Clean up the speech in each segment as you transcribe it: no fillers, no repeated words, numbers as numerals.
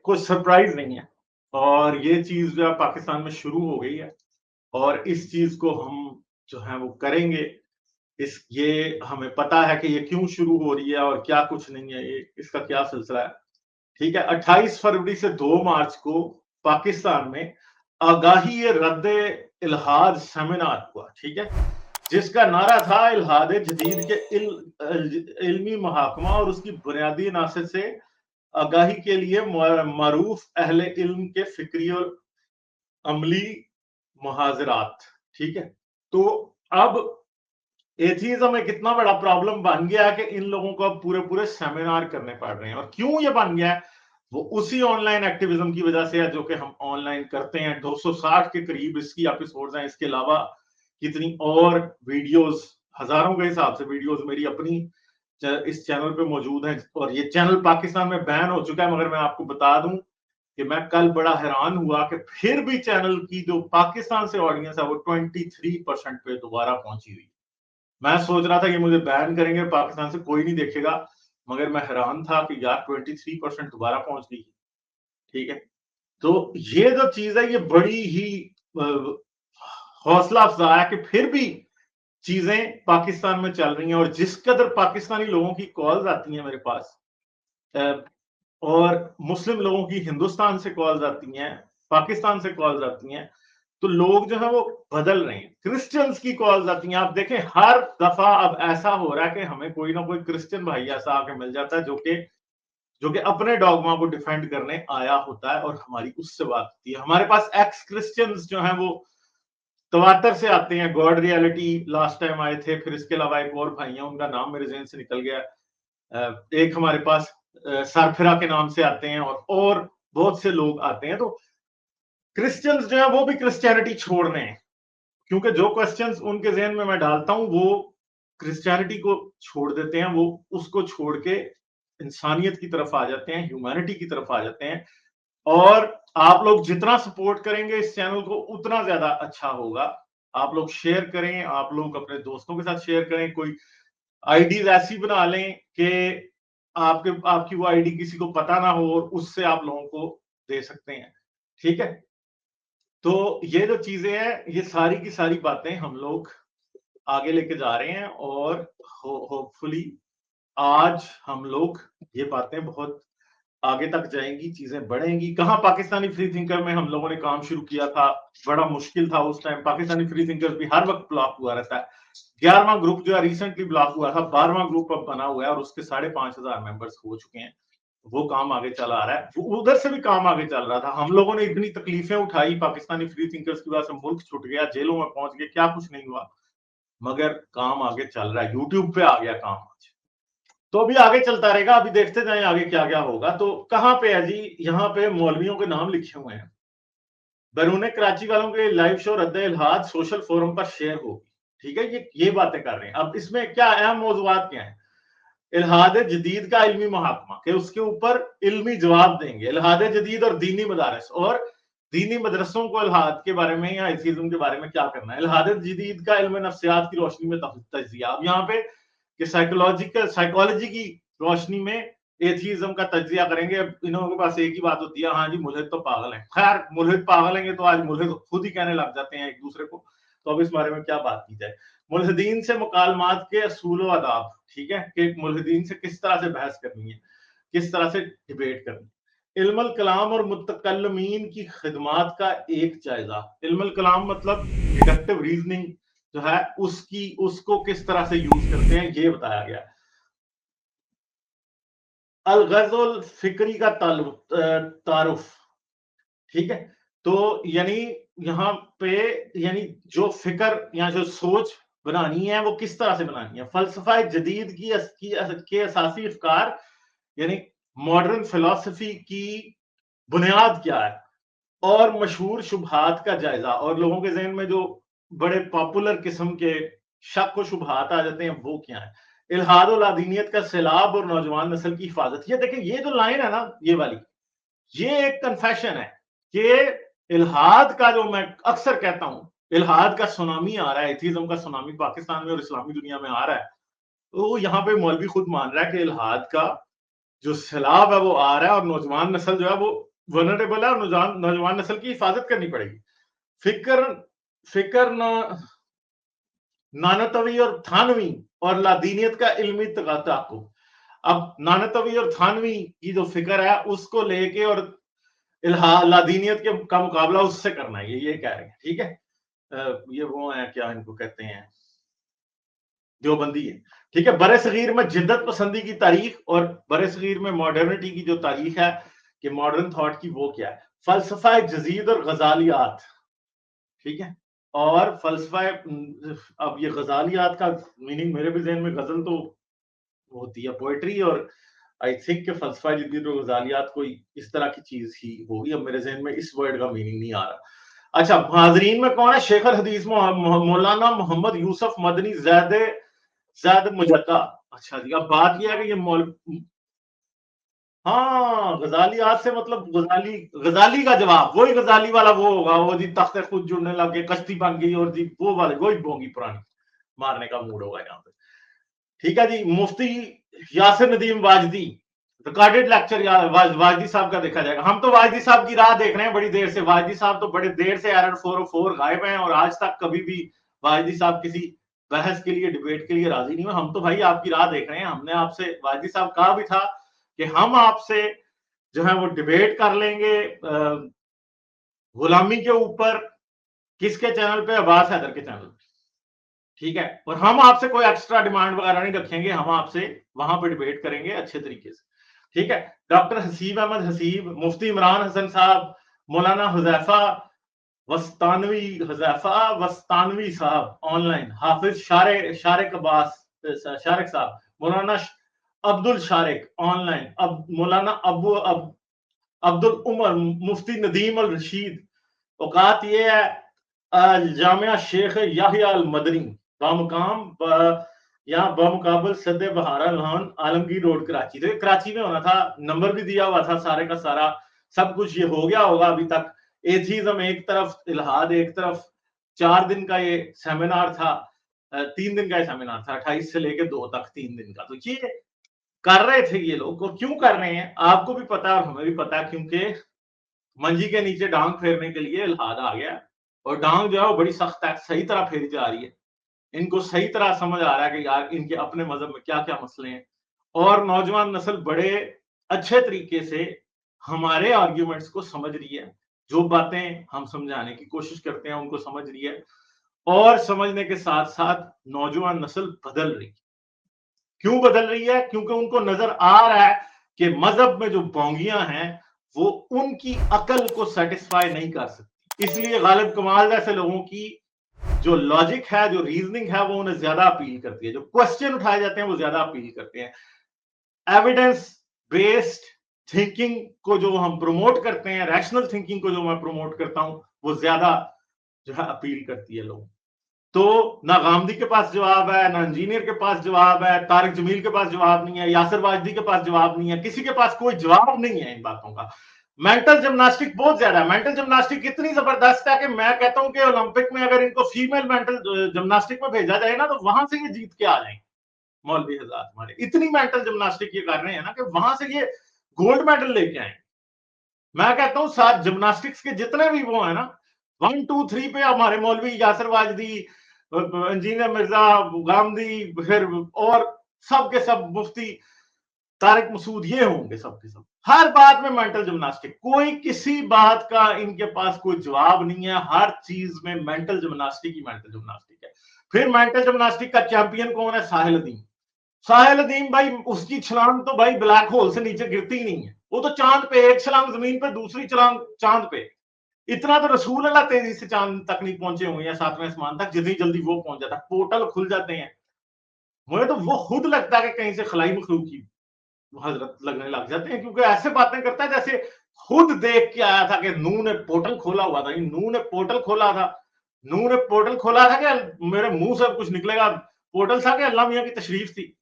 कोई सरप्राइज नहीं है और ये चीज जो है पाकिस्तान में शुरू हो गई है और इस चीज को हम जो है वो करेंगे। इस ये हमें पता है कि ये क्यों शुरू हो रही है और क्या कुछ नहीं है, ये इसका क्या सिलसिला है। ठीक है, 28 फरवरी से 2 मार्च को पाकिस्तान में आगाही रद्द इल्हाद सेमिनार हुआ। ठीक है, जिसका नारा था इल्हाद जदीद के इल्मी मुहाकमा और उसकी बुनियादी अनासर से आगाही के लिए मरूफ अहले इल्म के फिक्री और अमली मुहाजरात। ठीक है, तो अब एथिज्म एक कितना बड़ा प्रॉब्लम बन गया है कि इन लोगों को अब पूरे पूरे सेमिनार करने पड़ रहे हैं। और क्यों ये बन गया है, वो उसी ऑनलाइन एक्टिविज्म की वजह से है जो कि हम ऑनलाइन करते हैं। 260 के करीब इसकी एपिसोड्स हैं, इसके अलावा कितनी और वीडियोस, हजारों के हिसाब से वीडियोस मेरी अपनी इस चैनल पे मौजूद हैं। और ये चैनल पाकिस्तान में बैन हो चुका है, मगर मैं आपको बता दूं कि मैं कल बड़ा हैरान हुआ कि फिर भी चैनल की जो पाकिस्तान से ऑडियंस है वो 23% पे दोबारा पहुंची हुई। मैं सोच रहा था कि मुझे बैन करेंगे, पाकिस्तान से कोई नहीं देखेगा, मगर मैं हैरान था कि यार 23% दोबारा पहुंच गई। ठीक है, तो ये जो चीज है ये बड़ी ही हौसला अफजा है कि फिर भी चीजें पाकिस्तान में चल रही हैं। और जिस कदर पाकिस्तानी लोगों की कॉल्स आती हैं मेरे पास और मुस्लिम लोगों की हिंदुस्तान से कॉल्स आती हैं, पाकिस्तान से कॉल्स आती हैं, तो लोग जो है वो बदल रहे हैं। क्रिश्चियंस की कॉल्स आती हैं, आप देखें हर दफा अब ऐसा हो रहा है कि हमें कोई ना कोई क्रिश्चियन भाई ऐसा आके मिल जाता है जो कि अपने डॉगमा को डिफेंड करने आया होता है और हमारी उससे बात होती है। हमारे पास एक्स क्रिश्चियंस जो हैं वो तवातर से आते हैं, गॉड रियलिटी लास्ट टाइम आए थे, फिर इसके अलावा एक और भाई हैं, उनका नाम मेरे जहन से निकल गया। एक हमारे पास सरफिरा के नाम से आते हैं और बहुत से लोग आते हैं। तो क्रिश्चियंस जो है वो भी क्रिश्चियनिटी छोड़ रहे हैं, क्योंकि जो क्वेश्चंस उनके जहन में मैं डालता हूं वो क्रिश्चियनिटी को छोड़ देते हैं, वो उसको छोड़ के इंसानियत की तरफ आ जाते हैं, ह्यूमैनिटी की तरफ आ जाते हैं। और आप लोग जितना सपोर्ट करेंगे इस चैनल को उतना ज्यादा अच्छा होगा। आप लोग शेयर करें, आप लोग अपने दोस्तों के साथ शेयर करें, कोई आईडीज ऐसी बना लें कि आपकी वो आईडी किसी को पता ना हो और उससे आप लोगों को दे सकते हैं। ठीक है, तो ये जो चीजें हैं ये सारी की सारी बातें हम लोग आगे लेके जा रहे हैं और होपफुली आज हम लोग ये बातें बहुत आगे तक जाएंगी, चीजें बढ़ेंगी। कहाँ पाकिस्तानी फ्री थिंकर में हम लोगों ने काम शुरू किया था, बड़ा मुश्किल था उस टाइम। पाकिस्तानी फ्री थिंकर भी हर वक्त ब्लॉक हुआ रहता है। 11वां ग्रुप जो है रिसेंटली ब्लॉक हुआ था, 12वां ग्रुप अब बना हुआ है और उसके 5,500 मेंबर्स हो चुके हैं। वो काम आगे चला आ रहा है, उधर से भी काम आगे चल रहा था। हम लोगों ने इतनी तकलीफें उठाई पाकिस्तानी फ्री थिंकर्स की वजह से, मुल्क छूट गया, जेलों में पहुंच गए, क्या कुछ नहीं हुआ, मगर काम आगे चल रहा है। यूट्यूब पे आ गया काम आज, तो अभी आगे चलता रहेगा। अभी देखते जाएं आगे क्या क्या होगा। तो कहां पे है जी, यहाँ पे मौलवियों के नाम लिखे हुए हैं। बैरून कराची वालों के लाइव शो रद्द इल्हाद सोशल फोरम पर शेयर होगी। ठीक है, ये बातें कर रहे हैं। अब इसमें क्या अहम मौजूदात क्या है, इल्हाद जदीद का इल्मी मुहाकमा के उसके ऊपर इल्मी जवाब देंगे। इल्हाद जदीद और दीनी मदारस और दीनी मदरसों को इल्हाद के बारे में या एथीज्म के बारे में क्या करना है। इल्हाद जदीद का इल्म नफ्सियात की रोशनी में तजिया। अब यहाँ पे कि साइकोलॉजी की रोशनी में एथीज्म का तजिया करेंगे। अब इन्हों के पास एक ही बात होती है, हाँ जी मुल्हिद तो पागल है। खैर मुल्हिद पागल है तो आज मुल्हिद खुद ही कहने लग जाते हैं एक दूसरे को, तो अब इस बारे में क्या बात की जाए। मुल्हिदीन से मुकालमात के असूल आदाब, ठीक है, कि मुल्हिदीन से किस तरह से बहस करनी है, किस तरह से डिबेट करनी है। इल्मुल कलाम और मुतकल्लिमीन की खिदमात का एक जायजा। इल्मुल कलाम मतलब डिडक्टिव रीजनिंग जो है उसको किस तरह से यूज करते हैं ये बताया गया। अल गज़ल फिक्री का तारुफ, ठीक है, तो यानी यहाँ पे यानी जो फिक्र या जो सोच बनानी है वो किस तरह से बनानी है। फलसफा जदीद के असासी अफकार यानी मॉडर्न फिलॉसफी की बुनियाद क्या है और मशहूर शुबहात का जायजा। और लोगों के जहन में जो बड़े पॉपुलर किस्म के शक व शुबहात आ जाते हैं वो क्या है। इल्हाद और लादीनियत का सैलाब और नौजवान नस्ल की हिफाजत। ये देखें, ये जो लाइन है ना ये वाली, ये एक कन्फेशन है कि इल्हाद का, जो मैं अक्सर कहता हूं, इल्हाद का सुनामी आ रहा है, एथीज्म का सुनामी पाकिस्तान में और इस्लामी दुनिया में आ रहा है। तो यहाँ पे मौलवी खुद मान रहा है कि इल्हाद का जो सैलाब है वो आ रहा है और नौजवान नस्ल जो है वो वनरेबल है और नौजवान नस्ल की हिफाजत करनी पड़ेगी। फिक्र नानतवी और थानवी और लादीनियत का इल्मी तकाकुब। अब नानतवी और थानवी की जो फिक्र है उसको लेके और लादीनियत के का मुकाबला उससे करना है, ये कह रहे हैं। ठीक है, ये वो है, क्या इनको कहते हैं, देवबंदी है। ठीक है, बरे सगीर में जिद्दत पसंदी की तारीख और बरे सगीर में मॉडर्निटी की जो तारीख है कि मॉडर्न थॉट की, वो क्या है, फलसफा जदीद और गजालियात। ठीक है, और फलसफा, अब ये गजालियात का मीनिंग मेरे भी ज़हन में, गजल तो होती है पोएट्री, और आई थिंक कि फलसफा जदीद और गजालियात कोई इस तरह की चीज ही होगी। अब मेरे ज़हन में इस वर्ड का मीनिंग नहीं आ रहा। अच्छा, हाजरीन में कौन है? शेख अल हदीस मौलाना मोहम्मद यूसुफ मदनी ज़ैद मुजद्दा। अच्छा जी, अब बात यह है कि ये हाँ, गजालियात से मतलब गजाली का जवाब, वही गजाली वाला वो होगा, वो जी तख्ते खुद जुड़ने लगे, कश्ती बन गई, और जी वो वाले वही बोंगी पुरानी मारने का मूड होगा यहाँ पे। ठीक है जी, मुफ्ती यासिर नदीम वाजदी, रिकॉर्डेड लेक्चर वाजदी साहब का देखा जाएगा। हम तो वाजदी साहब की राह देख रहे हैं बड़ी देर से। वाजदी साहब तो बड़े देर से एरर 404 गायब हैं, और आज तक कभी भी वाजदी साहब किसी बहस के लिए, डिबेट के लिए राजी नहीं हुए। हम तो भाई आपकी राह देख रहे हैं। हमने आपसे, वाजदी साहब कहा भी था कि हम आपसे जो है वो डिबेट कर लेंगे गुलामी के ऊपर। किसके चैनल पे? अब्बास हैदर के चैनल पे। ठीक है, और हम आपसे कोई एक्स्ट्रा डिमांड वगैरह नहीं रखेंगे, हम आपसे वहां पे डिबेट करेंगे अच्छे तरीके से। ठीक है, डॉक्टर हसीब अहमद हसीब, मुफ्ती इमरान हसन साहब, मौलाना हुजैफा वस्तानवी साहब ऑनलाइन, हाफिज शारिक अब्बास शारिक साहब, मौलाना अब्दुल शारिक ऑनलाइन, अब मौलाना अब्दुल उमर, मुफ्ती नदीम अल रशीद। औकात ये है जामिया शेख याहिया अल मदनी बामुकाम यहाँ बमुकाबल सदे बहारा लॉन आलमगीर रोड कराची। तो कराची में होना था, नंबर भी दिया हुआ था सारे का सारा, सब कुछ ये हो गया होगा अभी तक। एथीज्म एक तरफ, इल्हाद एक तरफ। 4 दिन का ये सेमिनार था, 3 दिन का ये सेमिनार था, 28 से लेके 2 तक, 3 दिन का। तो ये कर रहे थे ये लोग, और क्यों कर रहे हैं आपको भी पता है और हमें भी पता है, क्योंकि मंजी के नीचे डांग फेरने के लिए इल्हाद आ गया, और डांग जो है वो बड़ी सख्त है, सही तरह फेरी जा रही है। इनको सही तरह समझ आ रहा है कि यार इनके अपने मजहब में क्या क्या मसले हैं, और नौजवान नस्ल बड़े अच्छे तरीके से हमारे आर्ग्यूमेंट्स को समझ रही है। जो बातें हम समझाने की कोशिश करते हैं उनको समझ रही है, और समझने के साथ साथ नौजवान नस्ल बदल रही है। क्यों बदल रही है? क्योंकि उनको नजर आ रहा है कि मजहब में जो बोंगियां हैं वो उनकी अकल को सेटिस्फाई नहीं कर सकती। इसलिए गालिब कमाल जैसे लोगों की जो लॉजिक है, जो रीजनिंग है, वो उन्हें ज्यादा अपील करती है। जो क्वेश्चन उठाए जाते हैं वो ज्यादा अपील करते हैं। एविडेंस बेस्ड थिंकिंग को जो हम प्रमोट करते हैं, रैशनल थिंकिंग को जो मैं प्रमोट करता हूं, वो ज्यादा जो है अपील करती है लोग। तो ना गांधी के पास जवाब है, ना इंजीनियर के पास जवाब है, तारिक जमील के पास जवाब नहीं है, यासिर वाजदी के पास जवाब नहीं है, किसी के पास कोई जवाब नहीं है इन बातों का। मेंटल जिम्नास्टिक बहुत ज्यादा है। मेंटल जिम्नास्टिक इतनी जबरदस्त है कि मैं कहता हूं कि ओलंपिक में अगर इनको फीमेल मेंटल जिम्नास्टिक में भेजा जाए ना, तो वहां से ये जीत के आ जाएंगे। मौलवी हजरात हमारे इतनी मेंटल जिम्नास्टिक ये कर रहे हैं ना कि वहां से ये गोल्ड मेडल लेके आए। मैं कहता हूं साथ जिम्नास्टिक्स के जितने भी वो है ना, 1 2 3 पे हमारे मौलवी यासिर वाजदी, इंजीनियर मिर्जा, गांधी, फिर और सब के सब मुफ्ती तारिक मसूद, ये होंगे सब के सब। हर बात में मेंटल जिम्नास्टिक, कोई किसी बात का इनके पास कोई जवाब नहीं है। हर चीज में मेंटल जिम्नास्टिक ही मेंटल जिम्नास्टिक है। फिर मेंटल जिम्नास्टिक का चैंपियन कौन है? साहिल अदीम। साहिल अदीम भाई, उसकी छलांग तो भाई ब्लैक होल से नीचे गिरती ही नहीं है। वो तो चांद पे, एक छलांग जमीन पे, दूसरी छलांग चांद पे। इतना तो रसूल अल्लाह तेजी से चांद तक नहीं पहुंचे हुए हैं, 7वें आसमान तक, जितनी जल्दी वो पहुंच जाता है, पोर्टल खुल जाते हैं। मुझे तो वो खुद लगता है कि कहीं से खलाई मखलूक की हजरत लगने लग जाते हैं, क्योंकि ऐसे बातें करता है जैसे खुद देख के आया था कि नूह ने पोर्टल खोला हुआ था। नूह ने पोर्टल खोला था, नूह ने पोर्टल खोला था कि मेरे मुंह से कुछ निकलेगा, पोर्टल था कि अल्लाह मियां की तशरीफ थी।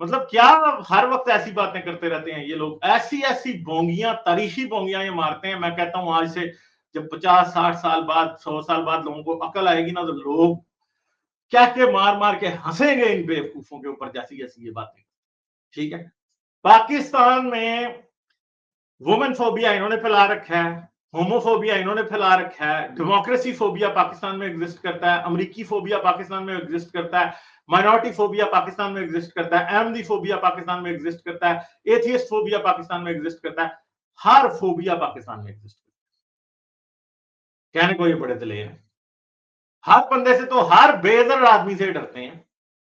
मतलब क्या हर वक्त ऐसी बातें करते रहते हैं ये लोग, ऐसी ऐसी बोंगियां, तारीखी बोंगियां ये मारते हैं। मैं कहता हूं आज से जब 50 60 साल बाद, 100 साल बाद लोगों को अकल आएगी ना, तो लोग क्या के मार मार के हंसेंगे इन बेवकूफों के ऊपर, जैसी जैसी ये बातें। ठीक है, पाकिस्तान में वुमेन फोबिया इन्होंने फैला रखा है, होमोफोबिया इन्होंने फैला रखा है, डेमोक्रेसी फोबिया पाकिस्तान में एग्जिस्ट करता है, अमेरिकी फोबिया पाकिस्तान में एग्जिस्ट करता है, माइनॉरिटी फोबिया पाकिस्तान में एग्जिस्ट करता है, अहमदी फोबिया पाकिस्तान में एग्जिस्ट करता है, एथियस्ट फोबिया पाकिस्तान में एग्जिस्ट करता है। हर फोबिया पाकिस्तान में एग्जिस्ट करता है। कहने को ये बड़े दलेर हैं, हर बंदे से तो हर बेदर आदमी से डरते हैं।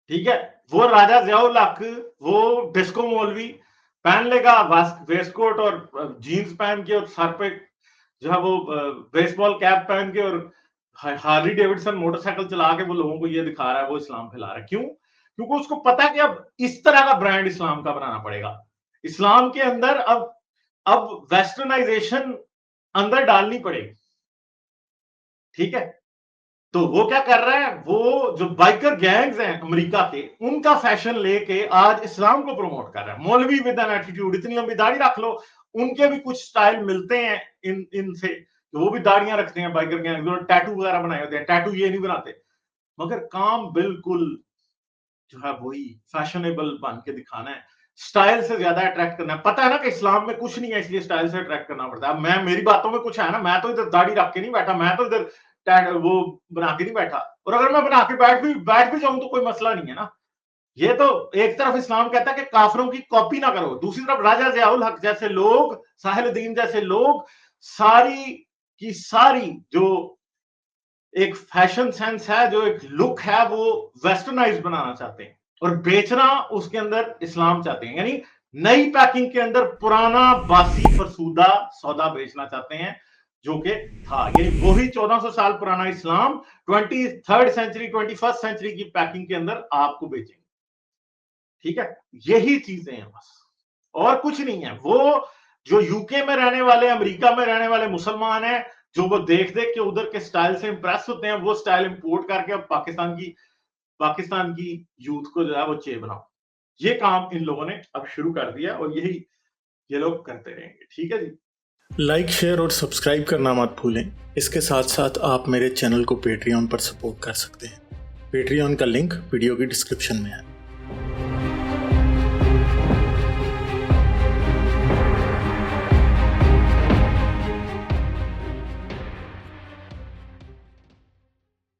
ठीक है, वो राजा ज़ियाउल हक, वो डिस्को मौलवी पहन लेगा वेस्टकोट और जीन्स पहन के और सर पे जो है वो बेसबॉल कैप पहन के और हार्ली डेविडसन मोटरसाइकिल चला के वो लोगों को ये दिखा रहा है वो इस्लाम फैला रहा है। क्यों? क्योंकि उसको पता है कि अब इस तरह का ब्रांड इस्लाम का बनाना पड़ेगा। इस्लाम के अंदर अब वेस्टर्नाइजेशन अंदर डालनी पड़ेगी। ठीक है, तो वो क्या कर रहा है, वो जो बाइकर गैंग्स हैं अमेरिका के, उनका फैशन लेके आज इस्लाम को प्रमोट कर रहा है। मौलवी विद एन एटीट्यूड, इतनी लंबी दाढ़ी रख लो, उनके भी कुछ स्टाइल मिलते हैं इनसे, तो वो भी दाढ़ियां रखते हैं बाइकर गैंग्स, और टैटू वगैरह बनाए होते हैं। टैटू ये नहीं बनाते, मगर काम बिल्कुल जो है वही फैशनेबल बन के दिखाना है, स्टाइल से ज्यादा अट्रैक्ट करना है। पता है ना कि इस्लाम में कुछ नहीं है, इसलिए स्टाइल से अट्रैक्ट करना पड़ता है। मैं, मेरी बातों में कुछ है ना, मैं तो इधर दाढ़ी रख के नहीं बैठा, मैं तो इधर वो बना के नहीं बैठा, और अगर मैं बना के बैठ भी जाऊं तो कोई मसला नहीं है ना। ये तो एक तरफ इस्लाम कहता है कि काफिरों की कॉपी ना करो, दूसरी तरफ राजा ज़ियाउल हक जैसे लोग, साहिलुद्दीन जैसे लोग सारी की सारी जो एक फैशन सेंस है, जो एक लुक है, वो वेस्टर्नाइज बनाना चाहते हैं और बेचना उसके अंदर इस्लाम चाहते हैं। यानी नई पैकिंग के अंदर पुराना बासी फरसूदा सौदा बेचना चाहते हैं, जो कि था ये वही 1400 साल पुराना इस्लाम 23rd सेंचुरी 21st सेंचुरी की पैकिंग के अंदर आपको बेचेंगे। ठीक है, यही चीजें हैं बस, और कुछ नहीं है। वो जो यूके में रहने वाले, अमेरिका में रहने वाले मुसलमान हैं, जो वो देख देख के उधर के स्टाइल से इंप्रेस होते हैं, वो स्टाइल इंपोर्ट करके अब पाकिस्तान की यूथ को जो है वो चे बनाओ। ये काम इन लोगों ने अब शुरू कर दिया और यही ये लोग करते रहेंगे। ठीक है जी, लाइक, शेयर और सब्सक्राइब करना मत भूलें। इसके साथ साथ आप मेरे चैनल को पेट्रियन पर सपोर्ट कर सकते हैं। पेट्रियन का लिंक वीडियो की डिस्क्रिप्शन में है।